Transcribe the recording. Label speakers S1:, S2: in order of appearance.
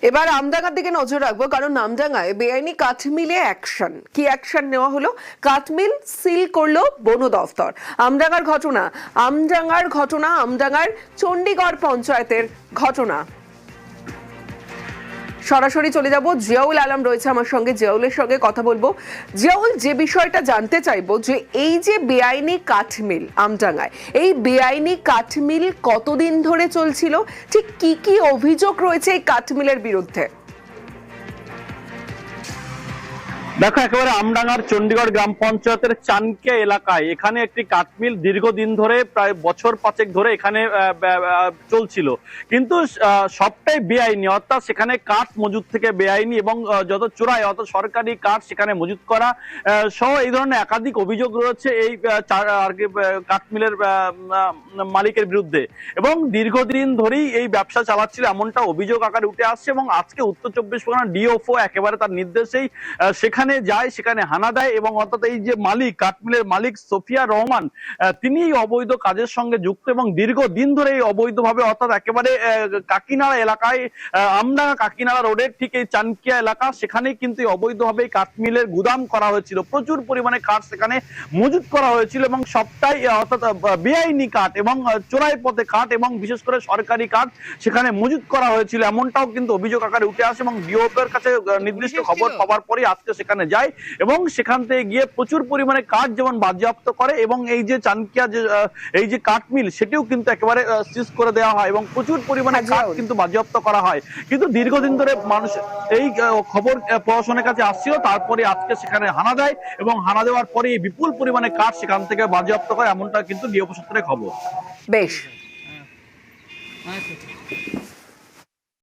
S1: এবার আমডাঙ্গার দিকে নজর রাখবো, কারণ আমডাঙ্গায় বেআইনি কাঠমিলে অ্যাকশন। কি অ্যাকশন নেওয়া হলো? কাঠমিল সিল করলো বন দফতর। আমডাঙ্গার ঘটনা আমডাঙ্গার চণ্ডীগড় পঞ্চায়েতের ঘটনা। সরাসরি চলে যাব, জিয়াউল আলম রয়েছে আমার সঙ্গে, জিয়াউলের সঙ্গে কথা বলবো। জিয়াউল, যে বিষয়টা জানতে চাইবো যে এই যে বেআইনি কাঠমিল আমডাঙ্গায়, এই বেআইনি কাঠমিল কতদিন ধরে চলছিল, ঠিক কি কি অভিযোগ রয়েছে এই কাঠমিলের বিরুদ্ধে?
S2: দেখো, একেবারে আমডাঙ্গার চণ্ডীগড় গ্রাম পঞ্চায়েতের চানকিয়া এলাকায় এখানে একটি কাঠমিল দীর্ঘদিন ধরে, প্রায় বছর 5 ধরে এখানে চলছিল, কিন্তু সবটাই বেআইনি। অর্থাৎ সেখানে কাঠ মজুদ থেকে বেআইনি এবং যত চোরাই অর্থাৎ সরকারি কাঠ সেখানে মজুদ করা সহ এই ধরনের একাধিক অভিযোগ রয়েছে এই কাঠমিলের মালিকের বিরুদ্ধে, এবং দীর্ঘদিন ধরেই এই ব্যবসা চালাচ্ছিল এমনটা অভিযোগ আকারে উঠে আসছে। এবং আজকে উত্তর 24 পরগনা ডিএফও একেবারে তার নির্দেশেই সেখানে যায়, সেখানে হানা দেয়, এবং অর্থাৎ এই যে মালিক, কাঠমিলের মালিক সফিয়া রহমান, তিনি এই অবৈধ কাজের সঙ্গে যুক্ত এবং দীর্ঘদিন ধরে এই অবৈধভাবে, অর্থাৎ একেবারে কাকিনাড়া এলাকায়, আমডাঙ্গা কাকিনাড়া রোডের ঠিক এই চানকিয়া এলাকা, সেখানেই কিন্তু অবৈধভাবে কাঠমিলের গুদাম করা হয়েছিল। প্রচুর পরিমাণে কাঠ সেখানে মজুদ করা হয়েছিল এবং সবটাই অর্থাৎ বেআইনি কাঠ এবং চোরাই পথে কাঠ এবং বিশেষ করে সরকারি কাঠ সেখানে মজুদ করা হয়েছিল, এমনটাও কিন্তু অভিযোগ আকারে উঠে আসে। এবং ডিওপি এর কাছে নির্দিষ্ট খবর পাওয়ার পরে আজকে সেখানে যায় এবং সেখান থেকে গিয়ে প্রচুর পরিমাণে কাঠ যেমন বাজেয়াপ্ত করে, এবং এই যে চানকিয়া যে এই যে কাঠমিল সেটিও কিন্তু একেবারে সিজ করে দেওয়া হয় এবং প্রচুর পরিমাণে কাঠ কিন্তু বাজেয়াপ্ত করা হয়। কিন্তু দীর্ঘদিন ধরে মানুষ এই খবর প্রশাসনের কাছে আসছিল, তারপরে আজকে সেখানে হানা দেয় এবং হানা দেওয়ার পরে এই বিপুল পরিমাণে কাঠ সেখান থেকে বাজেয়াপ্ত করে, এমনটা কিন্তু ডিওপি সূত্রে খবর।
S1: বেশ।